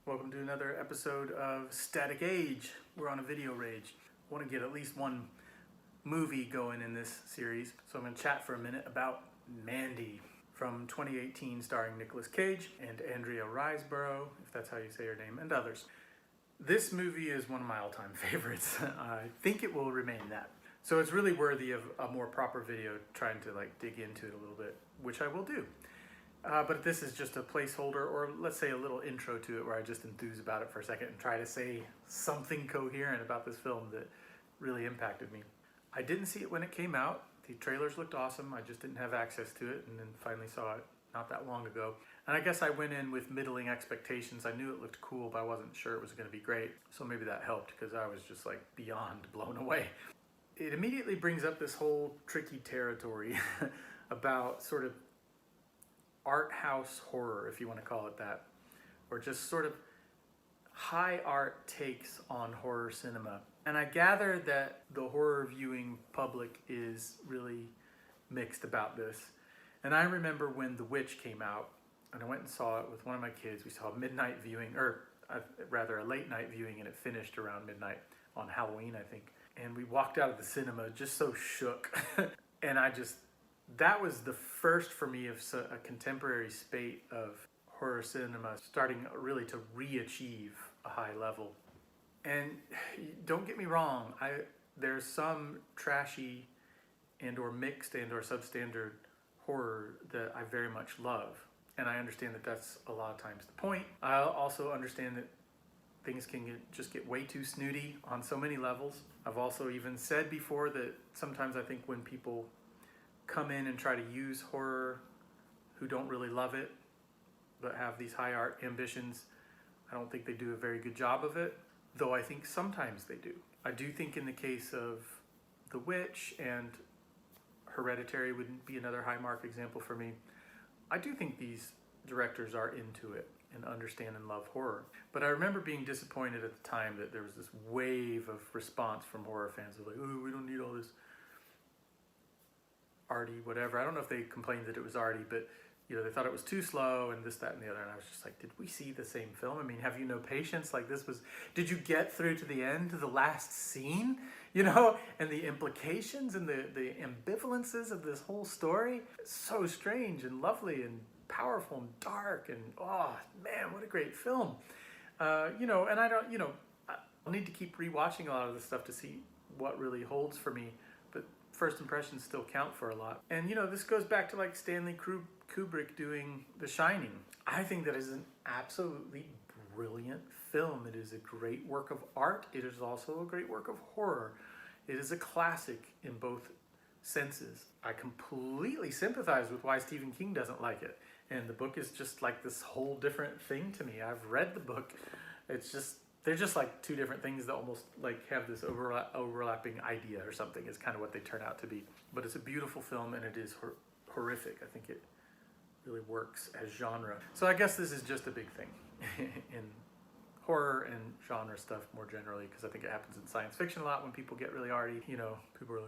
Welcome to another episode of Static Age. We're on a video rage. I want to get at least one movie going in this series, so I'm going to chat for a minute about Mandy from 2018, starring Nicolas Cage and Andrea Riseborough, if that's how you say her name, and others. This movie is one of my all-time favorites. I think it will remain that. So it's really worthy of a more proper video trying to dig into it a little bit, which I will do. But this is just a placeholder, or let's say a little intro to it where I just enthuse about it for a second and try to say something coherent about this film that really impacted me. I didn't see it when it came out. The trailers looked awesome. I just didn't have access to it, and then finally saw it not that long ago. And I guess I went in with middling expectations. I knew it looked cool, but I wasn't sure it was going to be great. So maybe that helped, because I was just beyond blown away. It immediately brings up this whole tricky territory about sort of art house horror, if you want to call it that, or just sort of high art takes on horror cinema. And I gather that the horror viewing public is really mixed about this. And I remember when The Witch came out, and I went and saw it with one of my kids. We saw a midnight viewing, or rather a late night viewing, and it finished around midnight on Halloween, I think. And we walked out of the cinema just so shook. And that was the first for me of a contemporary spate of horror cinema starting really to re-achieve a high level. And don't get me wrong, there's some trashy and or mixed and or substandard horror that I very much love. And I understand that that's a lot of times the point. I also understand that things can just get way too snooty on so many levels. I've also even said before that sometimes I think when people come in and try to use horror who don't really love it but have these high art ambitions, I don't think they do a very good job of it, though I think sometimes they do. I do think in the case of The Witch, and Hereditary would be another high mark example for me, I do think these directors are into it and understand and love horror. But I remember being disappointed at the time that there was this wave of response from horror fans of oh, we don't need all this arty whatever. I don't know if they complained that it was arty, but they thought it was too slow and this, that, and the other. And I was just did we see the same film? I mean, have you no patience? Did you get through to the end, to the last scene? And the implications and the ambivalences of this whole story. It's so strange and lovely and powerful and dark, and oh man, what a great film. And I'll need to keep rewatching a lot of this stuff to see what really holds for me. But first impressions still count for a lot. And this goes back to Stanley Kubrick doing The Shining. I think that is an absolutely brilliant film. It is a great work of art. It is also a great work of horror. It is a classic in both senses. I completely sympathize with why Stephen King doesn't like it. And the book is just this whole different thing to me. I've read the book. They're just two different things that almost have this overlapping idea or something is kind of what they turn out to be. But it's a beautiful film, and it is horrific. I think it really works as genre. So I guess this is just a big thing in horror and genre stuff more generally, because I think it happens in science fiction a lot when people get really arty. People are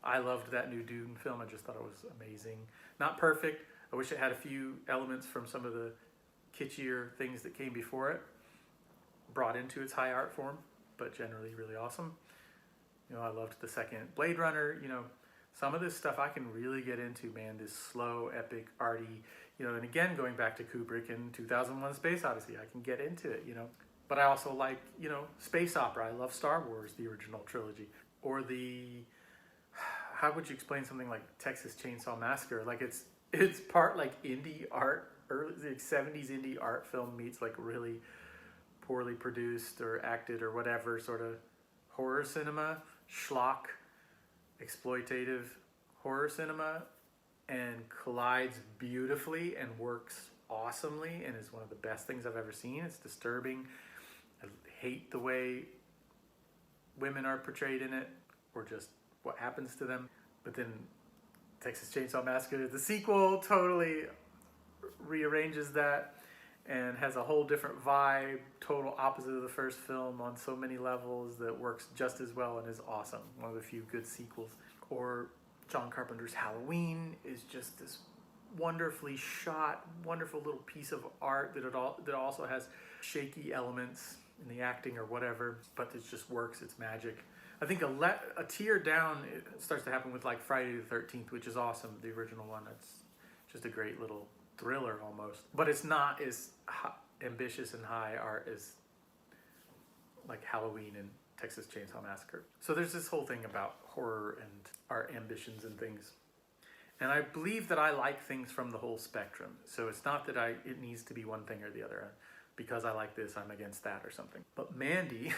I loved that new Dune film. I just thought it was amazing. Not perfect. I wish it had a few elements from some of the kitschier things that came before it, brought into its high art form, but generally really awesome. I loved the second Blade Runner. Some of this stuff I can really get into, man, this slow, epic, arty, and again, going back to Kubrick in 2001: Space Odyssey, I can get into it, But I also like, space opera. I love Star Wars, the original trilogy. Or how would you explain something like Texas Chainsaw Massacre? It's part indie art, early 70s indie art film meets really poorly produced or acted or whatever sort of horror cinema, schlock, exploitative horror cinema, and collides beautifully and works awesomely and is one of the best things I've ever seen. It's disturbing. I hate the way women are portrayed in it, or just what happens to them. But then Texas Chainsaw Massacre, the sequel, totally rearranges that and has a whole different vibe, total opposite of the first film on so many levels, that works just as well and is awesome. One of the few good sequels. Or John Carpenter's Halloween is just this wonderfully shot, wonderful little piece of art that also has shaky elements in the acting or whatever, but it just works. It's magic. I think a tear down it starts to happen with like Friday the 13th, which is awesome. The original one, it's just a great little thriller almost, but it's not as ambitious and high art as like Halloween and Texas Chainsaw Massacre. So there's this whole thing about horror and our ambitions and things. And I believe that I like things from the whole spectrum. So it's not that it needs to be one thing or the other. Because I like this, I'm against that or something. But Mandy,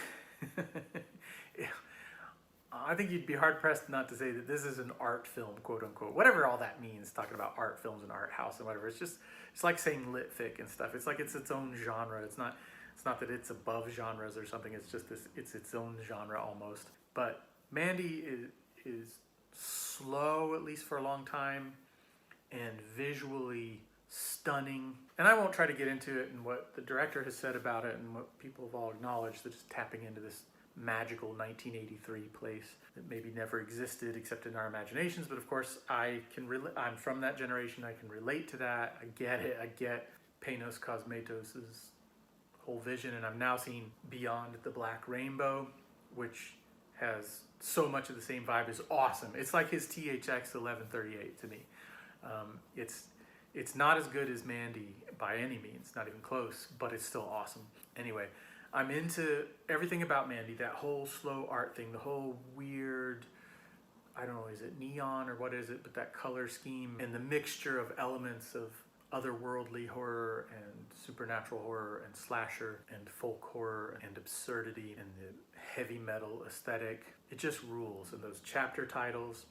I think you'd be hard pressed not to say that this is an art film, quote unquote. Whatever all that means, talking about art films and art house and whatever. It's like saying lit fic and stuff. It's like it's its own genre. It's not that it's above genres or something. It's just it's its own genre almost. But Mandy is slow, at least for a long time, and visually stunning. And I won't try to get into it and what the director has said about it and what people have all acknowledged, that just tapping into this magical 1983 place that maybe never existed except in our imaginations. But of course, I'm from that generation. I can relate to that. I get it. I get Panos Cosmatos' whole vision. And I've now seen Beyond the Black Rainbow, which has so much of the same vibe. Is awesome. It's like his THX 1138 to me. It's not as good as Mandy by any means, not even close, but it's still awesome. Anyway, I'm into everything about Mandy, that whole slow art thing, the whole weird, I don't know, is it neon or what is it, but that color scheme and the mixture of elements of otherworldly horror and supernatural horror and slasher and folk horror and absurdity and the heavy metal aesthetic. It just rules. And those chapter titles,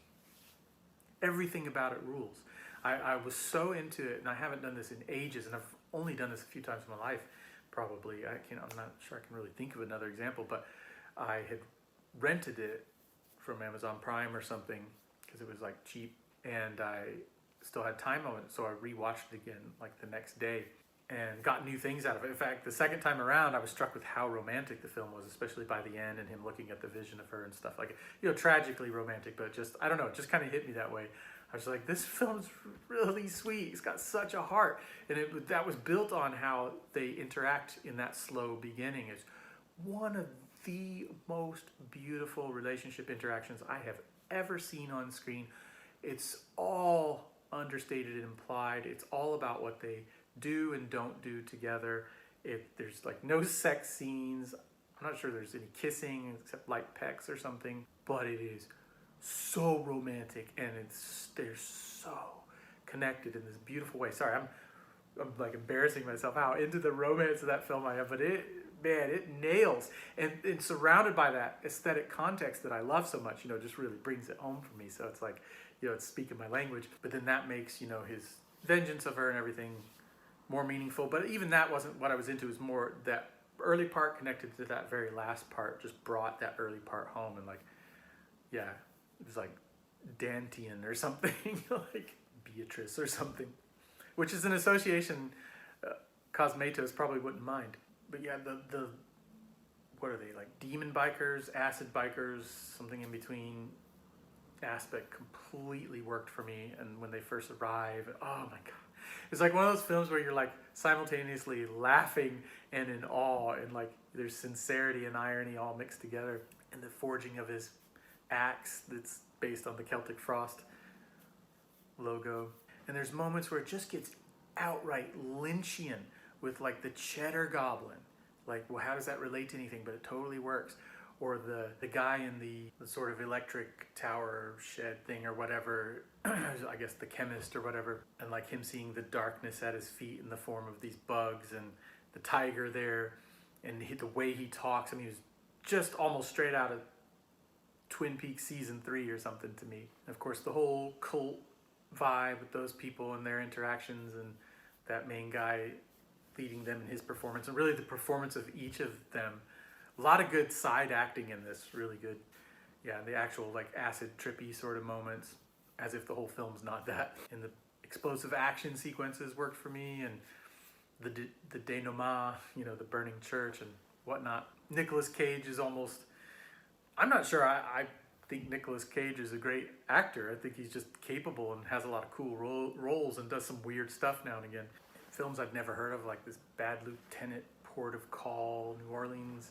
everything about it rules. I was so into it, and I haven't done this in ages, and I've only done this a few times in my life, probably. I'm not sure I can really think of another example, but I had rented it from Amazon Prime or something because it was like cheap, and I still had time on it, so I rewatched it again like the next day and got new things out of it. In fact, the second time around, I was struck with how romantic the film was, especially by the end and him looking at the vision of her and stuff like, tragically romantic, but just, I don't know, it just kind of hit me that way. I was like, this film's really sweet. It's got such a heart. And that was built on how they interact in that slow beginning. It's one of the most beautiful relationship interactions I have ever seen on screen. It's all understated and implied. It's all about what they do and don't do together. There's like no sex scenes. I'm not sure there's any kissing except light pecks or something, but it is so romantic, and they're so connected in this beautiful way. Sorry, I'm like embarrassing myself how into the romance of that film I am, but it nails, and surrounded by that aesthetic context that I love so much, just really brings it home for me. So it's like, it's speaking my language, but then that makes, his vengeance of her and everything more meaningful. But even that wasn't what I was into. It was more that early part connected to that very last part, just brought that early part home, and like, yeah, it was like Dantean or something, like Beatrice or something, which is an association Cosmatos probably wouldn't mind. But yeah, the what are they, like demon bikers, acid bikers, something in between aspect completely worked for me. And when they first arrive, oh my God. It's like one of those films where you're like simultaneously laughing and in awe, and like there's sincerity and irony all mixed together. And the forging of his axe that's based on the Celtic Frost logo. And there's moments where it just gets outright Lynchian with like the cheddar goblin. Like, well, how does that relate to anything? But it totally works. Or the guy in the sort of electric tower shed thing or whatever, I guess the chemist or whatever, and like him seeing the darkness at his feet in the form of these bugs, and the tiger there, and the way he talks. I mean, he was just almost straight out of Twin Peaks season 3 or something to me. And of course, the whole cult vibe with those people and their interactions, and that main guy leading them in his performance, and really the performance of each of them. A lot of good side acting in this, really good. Yeah, the actual like acid trippy sort of moments, as if the whole film's not that. And the explosive action sequences worked for me, and the denouement, the burning church and whatnot. Nicolas Cage is almost, I'm not sure I think Nicolas Cage is a great actor. I think he's just capable and has a lot of cool roles and does some weird stuff now and again. Films I've never heard of, like this Bad Lieutenant, Port of Call, New Orleans,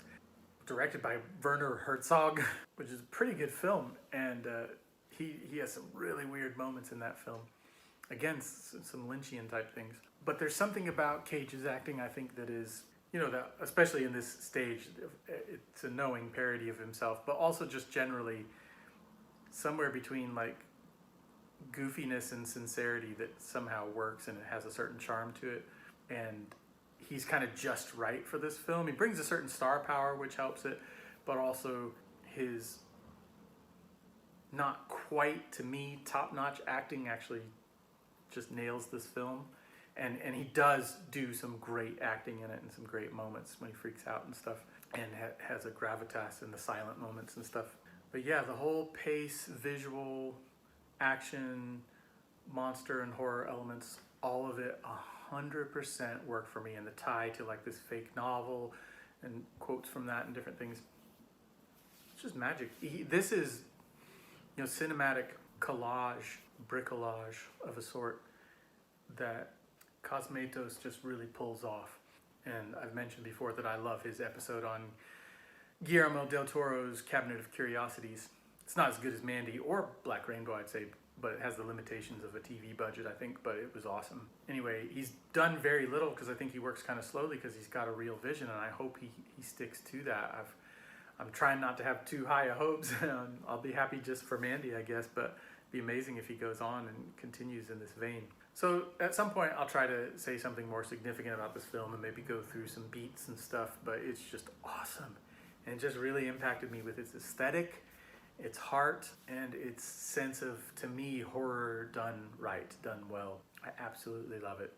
directed by Werner Herzog, which is a pretty good film. And he has some really weird moments in that film. Again, some Lynchian type things. But there's something about Cage's acting, I think, that is, that especially in this stage, it's a knowing parody of himself, but also just generally somewhere between like goofiness and sincerity that somehow works, and it has a certain charm to it. And he's kind of just right for this film. He brings a certain star power, which helps it, but also his not quite, to me, top-notch acting actually just nails this film. And he does do some great acting in it and some great moments when he freaks out and stuff, and has a gravitas in the silent moments and stuff. But yeah, the whole pace, visual, action, monster and horror elements, all of it 100% work for me. And the tie to like this fake novel and quotes from that and different things. It's just magic. This is, cinematic collage, bricolage of a sort that Cosmatos just really pulls off. And I've mentioned before that I love his episode on Guillermo del Toro's Cabinet of Curiosities. It's not as good as Mandy or Black Rainbow, I'd say, but it has the limitations of a TV budget, I think, but it was awesome. Anyway, he's done very little because I think he works kind of slowly because he's got a real vision, and I hope he sticks to that. I'm trying not to have too high of hopes. I'll be happy just for Mandy, I guess, but it'd be amazing if he goes on and continues in this vein. So at some point I'll try to say something more significant about this film and maybe go through some beats and stuff, but it's just awesome. And it just really impacted me with its aesthetic, its heart, and its sense of, to me, horror done right, done well. I absolutely love it.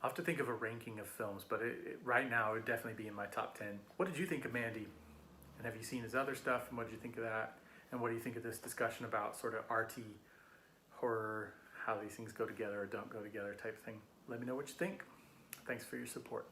I'll have to think of a ranking of films, but right now it would definitely be in my top 10. What did you think of Mandy? And have you seen his other stuff, and what did you think of that? And what do you think of this discussion about sort of arty horror, how these things go together or don't go together type thing? Let me know what you think. Thanks for your support.